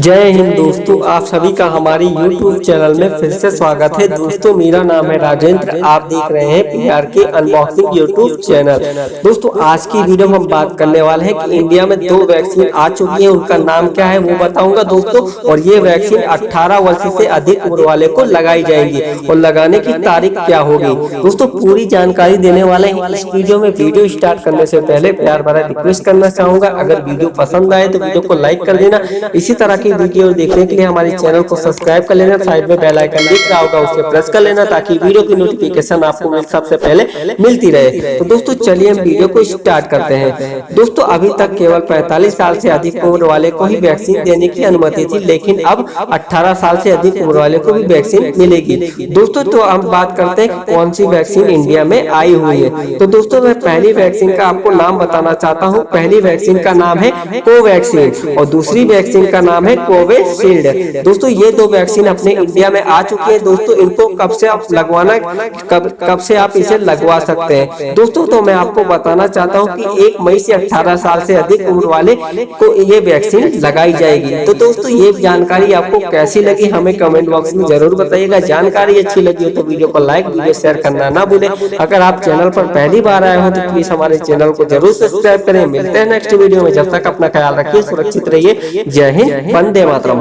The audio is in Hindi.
जय हिंद दोस्तों, आप सभी का हमारे YouTube चैनल में फिर से स्वागत है। दोस्तों मेरा नाम है राजेंद्र, आप देख रहे हैं पीआर के अनबॉक्सिंग YouTube चैनल। दोस्तों आज की वीडियो में हम बात करने वाले हैं कि इंडिया में 2 वैक्सीन आ चुकी है, उनका नाम क्या है वो बताऊंगा दोस्तों। और ये वैक्सीन 18 वर्ष से अधिक उम्र वाले को लगाई जाएगी और लगाने की तारीख क्या होगी दोस्तों, पूरी जानकारी देने वाले हैं इस वीडियो में। वीडियो स्टार्ट करने से पहले प्यार भरा रिक्वेस्ट करना चाहूंगा, अगर वीडियो पसंद आए तो वीडियो को लाइक कर देना। इसी तरह की वीडियो देखने के लिए हमारे चैनल को सब्सक्राइब कर लेना, साइड में बेल आइकन दिख रहा होगा उसे प्रेस कर लेना ताकि वीडियो की नोटिफिकेशन आपको सबसे पहले मिलती रहे। तो दोस्तों चलिए हम वीडियो को स्टार्ट करते हैं। दोस्तों अभी तक केवल 45 साल से अधिक उम्र वाले को ही वैक्सीन देने की अनुमति थी, लेकिन अब 18 साल से अधिक उम्र वाले को भी वैक्सीन मिलेगी। दोस्तों तो हम बात करते हैं कौन सी वैक्सीन इंडिया में आई हुई है। तो दोस्तों मैं पहली वैक्सीन का आपको नाम बताना चाहता हूँ। पहली वैक्सीन का नाम है कोवैक्सीन और दूसरी वैक्सीन का नाम है कोविशील्ड। दोस्तों ये 2 वैक्सीन अपने इंडिया में आ चुकी है। दोस्तों इनको कब से आप लगवाना, कब से आप इसे लगवा सकते हैं दोस्तों, तो मैं आपको बताना चाहता हूं कि 1 मई से 18 साल से अधिक उम्र वाले को ये वैक्सीन लगाई जाएगी। तो दोस्तों ये जानकारी आपको कैसी लगी हमें कमेंट बॉक्स में जरूर बताइएगा। जानकारी अच्छी लगी हो तो वीडियो को लाइक, वीडियो शेयर करना ना भूलें। अगर आप चैनल पर पहली बार आए हो तो प्लीज हमारे चैनल को जरूर सब्सक्राइब करें। मिलते हैं नेक्स्ट वीडियो में, जब तक अपना ख्याल रखिए, सुरक्षित रहिए। जय हिंद, वंदे मातरम।